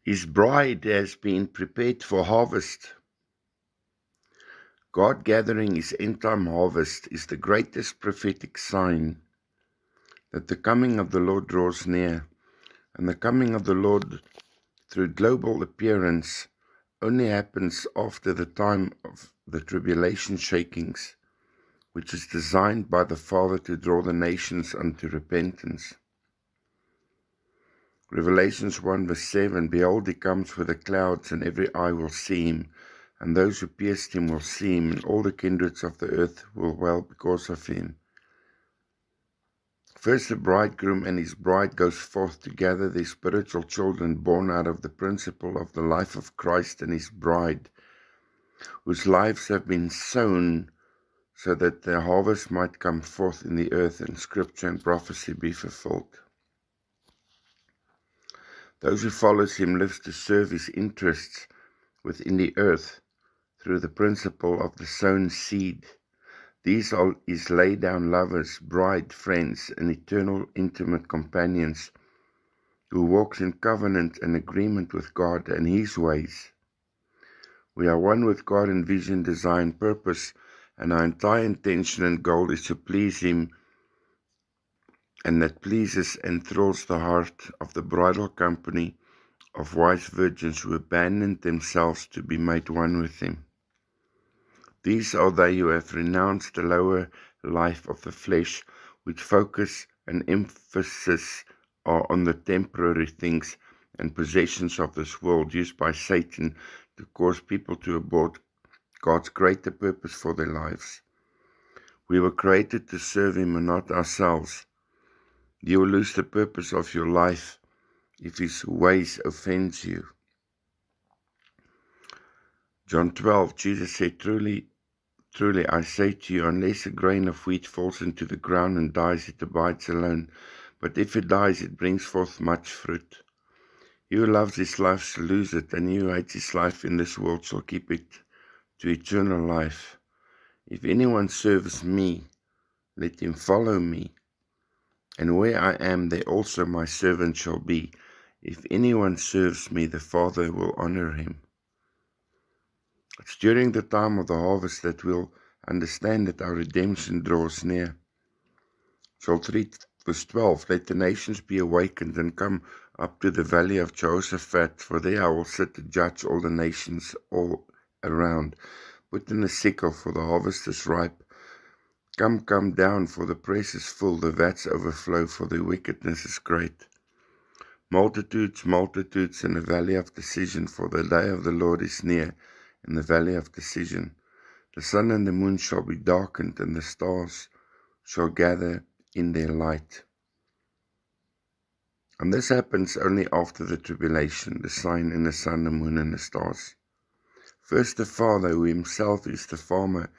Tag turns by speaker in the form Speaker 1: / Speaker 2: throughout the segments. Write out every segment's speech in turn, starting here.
Speaker 1: His bride has been prepared for harvest. God gathering his end-time harvest is the greatest prophetic sign that the coming of the Lord draws near, and the coming of the Lord through global appearance only happens after the time of the tribulation shakings, which is designed by the Father to draw the nations unto repentance. Revelations 1 verse 7, Behold, he comes with the clouds, and every eye will see him, and those who pierced him will see him, and all the kindreds of the earth will wail because of him. First the bridegroom and his bride goes forth to gather their spiritual children born out of the principle of the life of Christ and his bride, whose lives have been sown so that their harvest might come forth in the earth and scripture and prophecy be fulfilled. Those who follows him lives to serve his interests within the earth through the principle of the sown seed. These are his laid-down lovers, bride, friends, and eternal intimate companions who walks in covenant and agreement with God and his ways. We are one with God in vision, design, purpose, and our entire intention and goal is to please him, and that pleases and thrills the heart of the bridal company of wise virgins who abandoned themselves to be made one with him. These are they who have renounced the lower life of the flesh, which focus and emphasis are on the temporary things and possessions of this world used by Satan to cause people to abort God's greater purpose for their lives. We were created to serve him and not ourselves. You will lose the purpose of your life if his ways offend you. John 12, Jesus said, Truly, I say to you, unless a grain of wheat falls into the ground and dies, it abides alone. But if it dies, it brings forth much fruit. He who loves his life shall lose it, and he who hates his life in this world shall keep it to eternal life. If anyone serves me, let him follow me. And where I am, there also my servant shall be. If anyone serves me, the Father will honor him. It's during the time of the harvest that we'll understand that our redemption draws near. Joel 3 verse 12, Let the nations be awakened and come up to the valley of Jehoshaphat, for there I will sit to judge all the nations all around. Put in a sickle, for the harvest is ripe. Come down, for the press is full, the vats overflow, for the wickedness is great. Multitudes in the valley of decision, for the day of the Lord is near in the valley of decision. The sun and the moon shall be darkened, and the stars shall gather in their light. And this happens only after the tribulation, the sign in the sun, the moon, and the stars. First the Father, who himself is the farmer,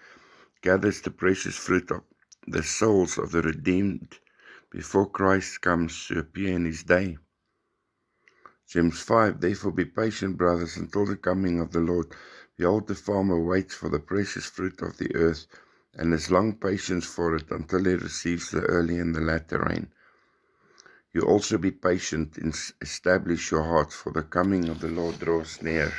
Speaker 1: gathers the precious fruit of the souls of the redeemed before Christ comes to appear in his day. James 5, Therefore be patient, brothers, until the coming of the Lord. Behold, the farmer waits for the precious fruit of the earth, and has long patience for it until he receives the early and the latter rain. You also be patient and establish your hearts, for the coming of the Lord draws near.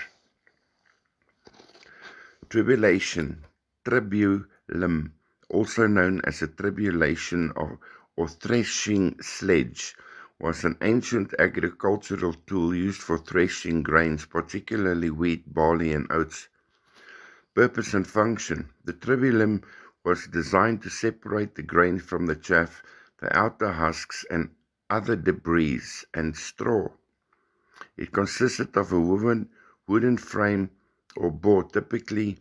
Speaker 1: Tribulation, tribulum, also known as a tribulation or threshing sledge, was an ancient agricultural tool used for threshing grains, particularly wheat, barley, and oats. Purpose and function. The tribulum was designed to separate the grain from the chaff, the outer husks, and other debris and straw. It consisted of a wooden frame or board, typically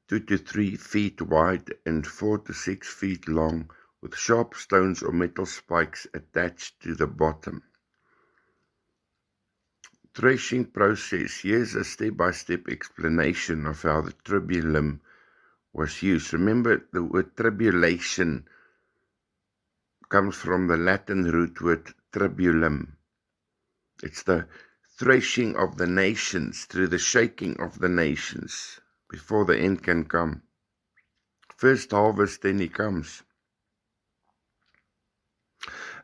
Speaker 1: 2 to 3 feet wide and 4 to 6 feet long, with sharp stones or metal spikes attached to the bottom. Threshing process. Here's a step-by-step explanation of how the tribulum was used. Remember, the word tribulation comes from the Latin root word tribulum. It's the threshing of the nations through the shaking of the nations before the end can come. First harvest, then he comes.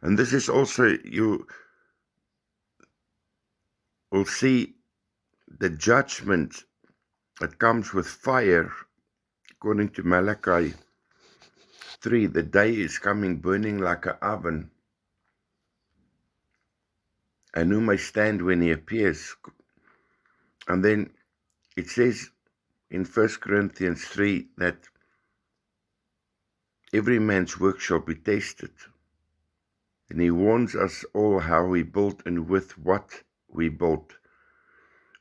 Speaker 1: And this is also we'll see the judgment that comes with fire, according to Malachi 3. The day is coming burning like an oven, and who may stand when he appears? And then it says in 1 Corinthians 3 that every man's work shall be tested. And he warns us all how we built and with what we built,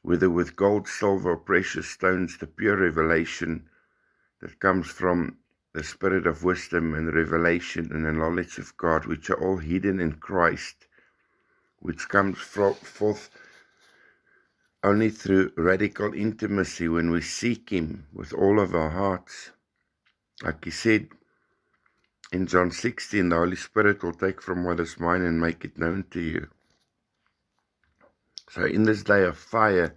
Speaker 1: whether with gold, silver, or precious stones, the pure revelation that comes from the spirit of wisdom and revelation and the knowledge of God, which are all hidden in Christ, which comes forth only through radical intimacy when we seek Him with all of our hearts. Like He said in John 16, the Holy Spirit will take from what is mine and make it known to you. So in this day of fire,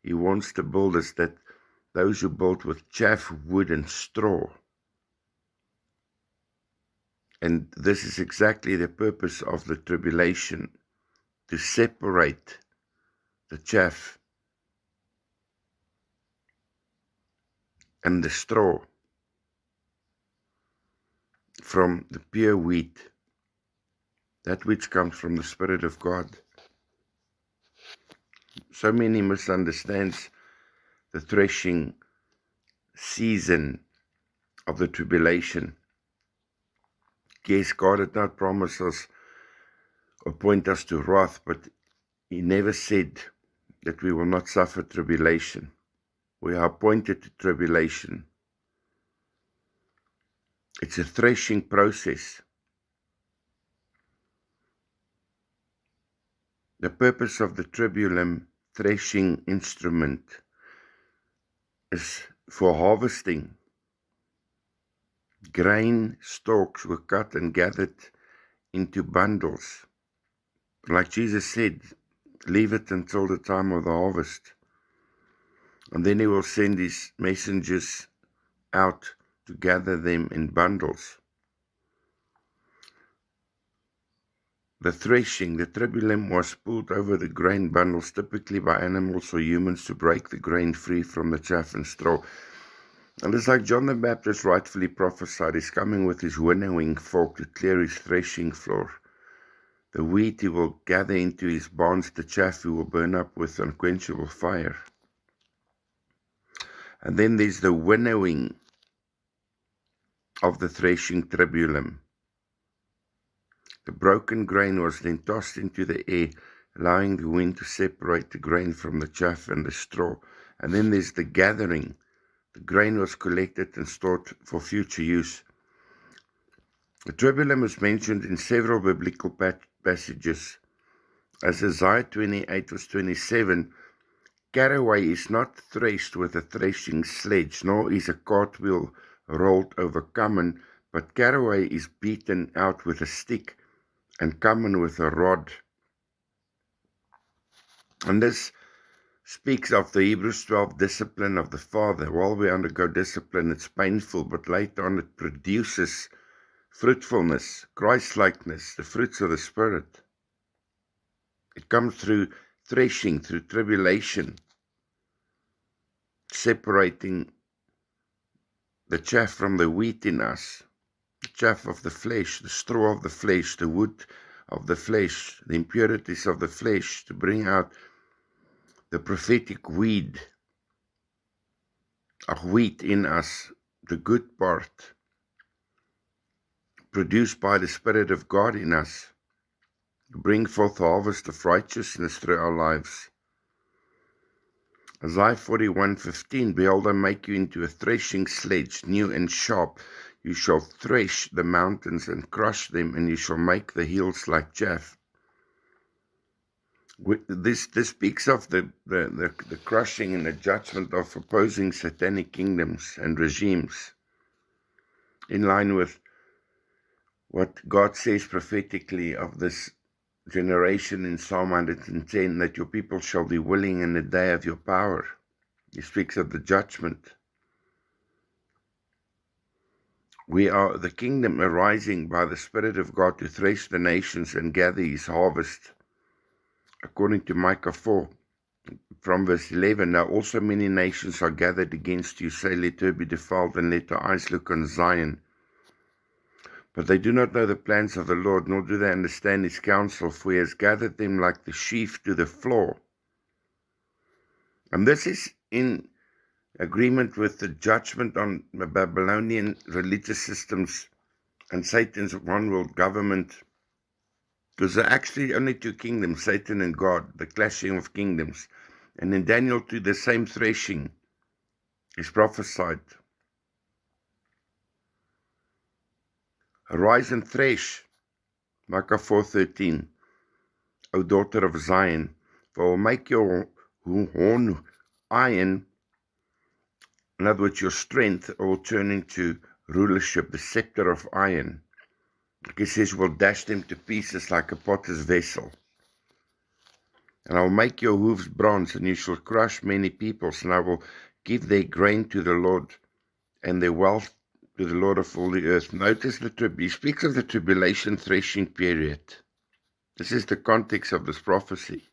Speaker 1: He wants to build us that those who build with chaff, wood, and straw. And this is exactly the purpose of the tribulation, to separate the chaff and the straw from the pure wheat, that which comes from the Spirit of God. So many misunderstands the threshing season of the tribulation. Yes, God did not promise us or point us to wrath, but He never said that we will not suffer tribulation. We are appointed to tribulation. It's a threshing process. The purpose of the tribulum threshing instrument is for harvesting. Grain stalks were cut and gathered into bundles. Like Jesus said, leave it until the time of the harvest. And then He will send His messengers out to gather them in bundles. The threshing, the tribulum, was pulled over the grain bundles, typically by animals or humans, to break the grain free from the chaff and straw. And it's like John the Baptist rightfully prophesied, He's coming with His winnowing fork to clear His threshing floor. The wheat He will gather into His barns, the chaff He will burn up with unquenchable fire. And then there's the winnowing of the threshing tribulum. The broken grain was then tossed into the air, allowing the wind to separate the grain from the chaff and the straw. And then there's the gathering. The grain was collected and stored for future use. The tribulum is mentioned in several biblical passages. As Isaiah 28 verse 27, caraway is not threshed with a threshing sledge, nor is a cartwheel rolled over cummin, but caraway is beaten out with a stick, and cummin with a rod. And this speaks of the Hebrews 12 discipline of the Father. While we undergo discipline, it's painful, but later on it produces fruitfulness, Christ-likeness, the fruits of the Spirit. It comes through threshing, through tribulation, separating the chaff from the wheat in us, the chaff of the flesh, the straw of the flesh, the wood of the flesh, the impurities of the flesh, to bring out the prophetic weed of wheat in us, the good part, produced by the Spirit of God in us, to bring forth the harvest of righteousness through our lives. Isaiah 41:15, behold, I make you into a threshing sledge, new and sharp. You shall thresh the mountains and crush them, and you shall make the hills like chaff. This speaks of the crushing and the judgment of opposing satanic kingdoms and regimes, in line with what God says prophetically of this generation in Psalm 110, that your people shall be willing in the day of your power. He speaks of the judgment. We are the kingdom arising by the Spirit of God to thresh the nations and gather His harvest, according to Micah 4. from verse 11, now also many nations are gathered against you. Say, let her be defiled, and let her eyes look on Zion. But they do not know the plans of the Lord, nor do they understand his counsel, for he has gathered them like the sheaf to the floor. And this is in agreement with the judgment on the Babylonian religious systems and Satan's one world government. Because there are actually only two kingdoms, Satan and God, the clashing of kingdoms. And in Daniel 2, the same threshing is prophesied. Arise and thresh, Micah 4:13, O daughter of Zion, for I will make your horn iron, in other words, your strength will turn into rulership, the scepter of iron. Like he says, will dash them to pieces like a potter's vessel. And I will make your hooves bronze, and you shall crush many peoples, and I will give their grain to the Lord, and their wealth to the Lord of all the earth. Notice he speaks of the tribulation threshing period. This is the context of this prophecy.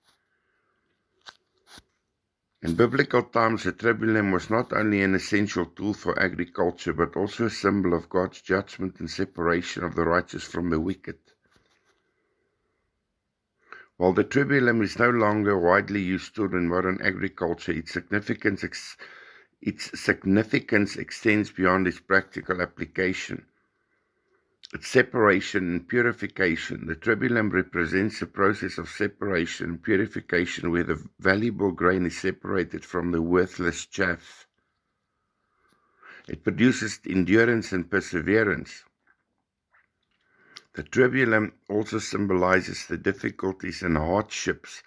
Speaker 1: In biblical times, the tribulum was not only an essential tool for agriculture, but also a symbol of God's judgment and separation of the righteous from the wicked. While the tribulum is no longer widely used tool in modern agriculture, its significance extends beyond its practical application. Its separation and purification. The tribulum represents a process of separation and purification where the valuable grain is separated from the worthless chaff. It produces endurance and perseverance. The tribulum also symbolizes the difficulties and hardships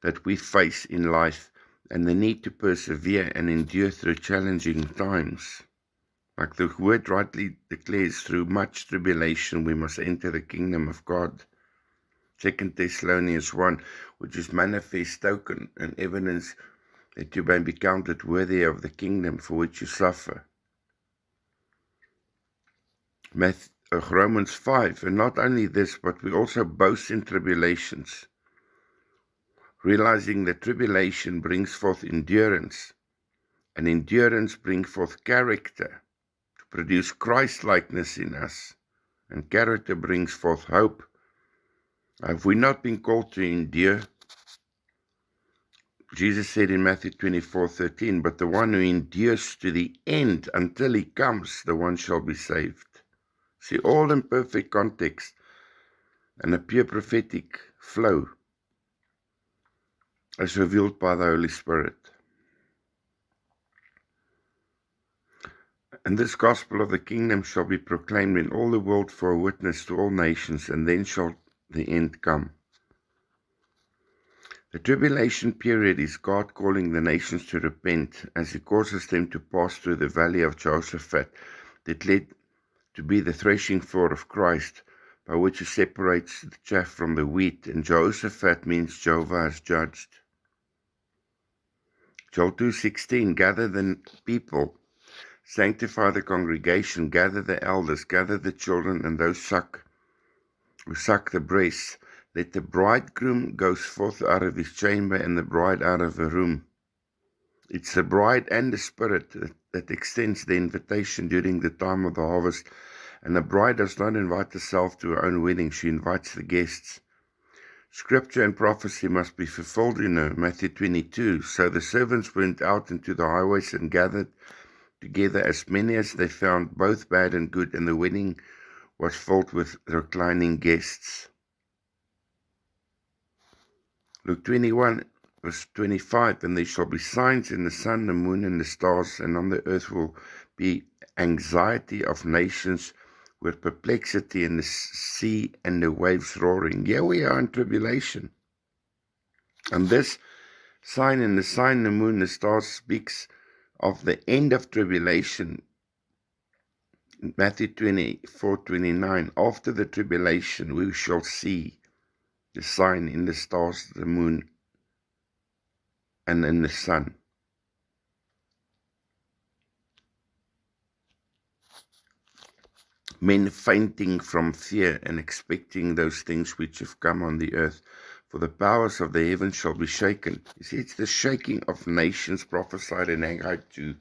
Speaker 1: that we face in life and the need to persevere and endure through challenging times. Like the word rightly declares, through much tribulation we must enter the kingdom of God. 2 Thessalonians 1, which is manifest token and evidence that you may be counted worthy of the kingdom for which you suffer. Romans 5, and not only this, but we also boast in tribulations, realizing that tribulation brings forth endurance, and endurance brings forth character, produce Christ-likeness in us, and character brings forth hope. Have we not been called to endure? Jesus said in Matthew 24:13, but the one who endures to the end until he comes, the one shall be saved. See, all in perfect context and a pure prophetic flow as revealed by the Holy Spirit. And this gospel of the kingdom shall be proclaimed in all the world for a witness to all nations, and then shall the end come. The tribulation period is God calling the nations to repent as he causes them to pass through the valley of Jehoshaphat that led to be the threshing floor of Christ, by which he separates the chaff from the wheat, and Jehoshaphat means Jehovah has judged. Joel 2:16, gather the people, sanctify the congregation, gather the elders, gather the children and those who suck the breast. Let the bridegroom go forth out of his chamber and the bride out of her room. It's the bride and the Spirit that extends the invitation during the time of the harvest. And the bride does not invite herself to her own wedding, she invites the guests. Scripture and prophecy must be fulfilled in her, Matthew 22. So the servants went out into the highways and gathered together as many as they found, both bad and good, and the wedding was filled with reclining guests. Luke 21, verse 25, and there shall be signs in the sun, the moon, and the stars, and on the earth will be anxiety of nations with perplexity in the sea and the waves roaring. Here we are in tribulation. And this sign in the sun, the moon, the stars speaks of the end of tribulation. Matthew 24:29, after the tribulation we shall see the sign in the stars, the moon, and in the sun. Men fainting from fear and expecting those things which have come on the earth, for the powers of the heavens shall be shaken. You see, it's the shaking of nations prophesied in Haggai 2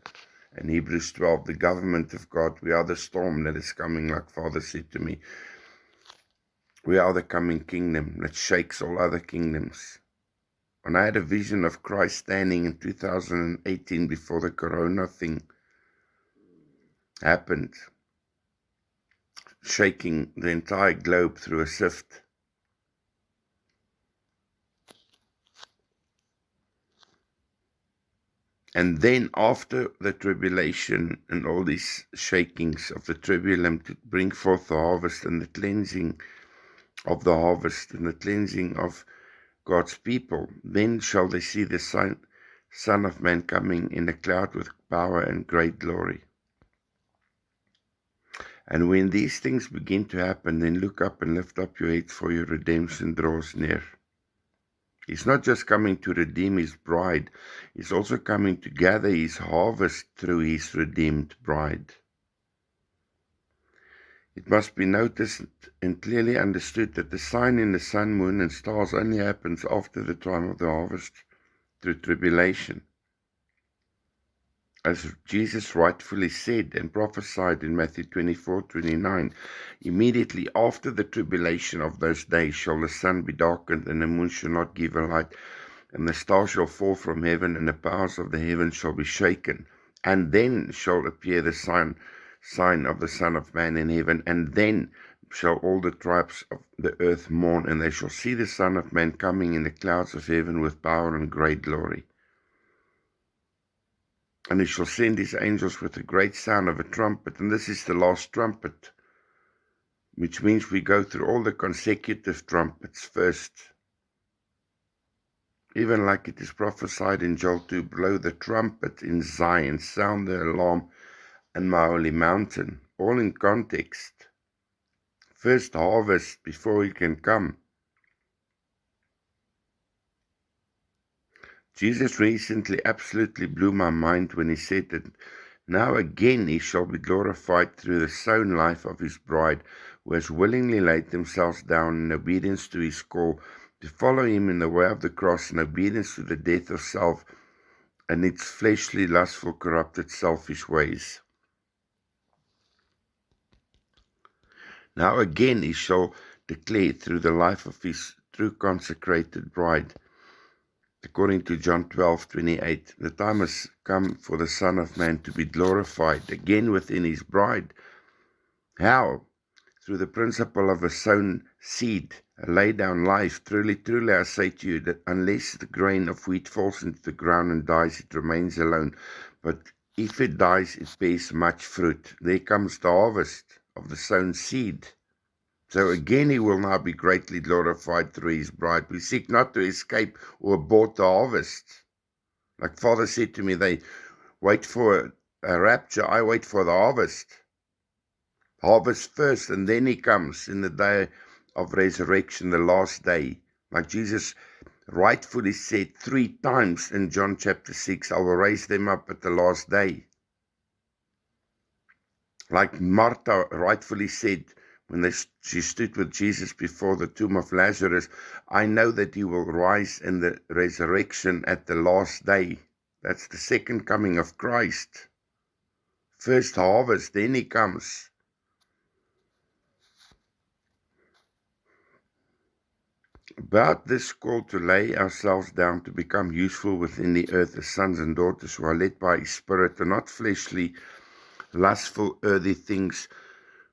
Speaker 1: and Hebrews 12, the government of God. We are the storm that is coming, like Father said to me. We are the coming kingdom that shakes all other kingdoms. When I had a vision of Christ standing in 2018 before the corona thing happened, shaking the entire globe through a sift. And then after the tribulation and all these shakings of the tribulum to bring forth the harvest and the cleansing of the harvest and the cleansing of God's people, then shall they see the Son of Man coming in a cloud with power and great glory. And when these things begin to happen, then look up and lift up your heads, for your redemption draws near. He's not just coming to redeem his bride, he's also coming to gather his harvest through his redeemed bride. It must be noticed and clearly understood that the sign in the sun, moon, and stars only happens after the time of the harvest through tribulation. As Jesus rightfully said and prophesied in Matthew 24:29, immediately after the tribulation of those days shall the sun be darkened, and the moon shall not give a light, and the stars shall fall from heaven, and the powers of the heavens shall be shaken. And then shall appear the sign of the Son of Man in heaven, and then shall all the tribes of the earth mourn, and they shall see the Son of Man coming in the clouds of heaven with power and great glory. And he shall send his angels with a great sound of a trumpet, and this is the last trumpet, which means we go through all the consecutive trumpets first. Even like it is prophesied in Joel 2, blow the trumpet in Zion, sound the alarm in my holy mountain, all in context. First harvest before he can come. Jesus recently absolutely blew my mind when he said that now again he shall be glorified through the sown life of his bride, who has willingly laid themselves down in obedience to his call, to follow him in the way of the cross, in obedience to the death of self and its fleshly, lustful, corrupted, selfish ways. Now again he shall declare through the life of his true consecrated bride, according to John 12:28, the time has come for the Son of Man to be glorified again within his bride. How? Through the principle of a sown seed, a laid down life. Truly, truly, I say to you that unless the grain of wheat falls into the ground and dies, it remains alone. But if it dies, it bears much fruit. There comes the harvest of the sown seed. So again he will now be greatly glorified through his bride. We seek not to escape or abort the harvest. Like Father said to me, they wait for a rapture, I wait for the harvest. Harvest first, and then he comes in the day of resurrection, the last day. Like Jesus rightfully said 3 times in John chapter 6, I will raise them up at the last day. Like Martha rightfully said, when she stood with Jesus before the tomb of Lazarus, I know that he will rise in the resurrection at the last day. That's the second coming of Christ. First harvest, then he comes. About this call to lay ourselves down to become useful within the earth as sons and daughters who are led by his Spirit, and not fleshly, lustful, earthly things,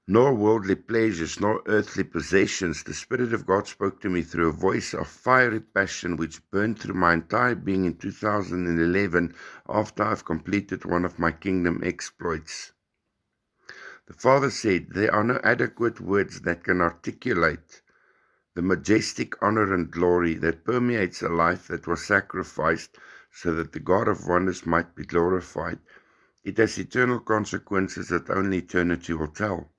Speaker 1: nor worldly pleasures, nor earthly possessions. The Spirit of God spoke to me through a voice of fiery passion which burned through my entire being in 2011 after I've completed one of my kingdom exploits. The Father said, there are no adequate words that can articulate the majestic honor and glory that permeates a life that was sacrificed so that the God of wonders might be glorified. It has eternal consequences that only eternity will tell.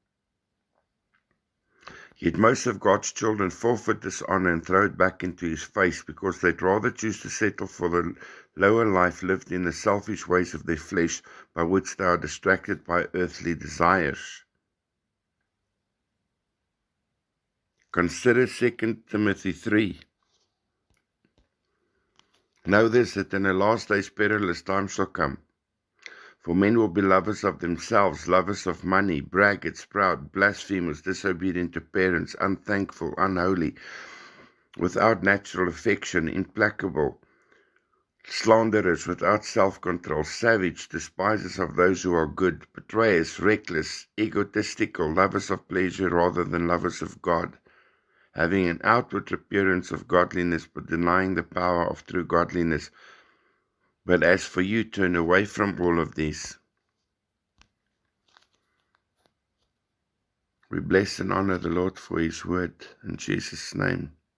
Speaker 1: Yet most of God's children forfeit this honor and throw it back into his face because they'd rather choose to settle for the lower life lived in the selfish ways of their flesh, by which they are distracted by earthly desires. Consider 2 Timothy 3. Know this, that in the last days perilous times shall come. For men will be lovers of themselves, lovers of money, braggarts, proud, blasphemers, disobedient to parents, unthankful, unholy, without natural affection, implacable, slanderers, without self-control, savage, despisers of those who are good, betrayers, reckless, egotistical, lovers of pleasure rather than lovers of God, having an outward appearance of godliness, but denying the power of true godliness. But as for you, turn away from all of these. We bless and honor the Lord for His word in Jesus' name.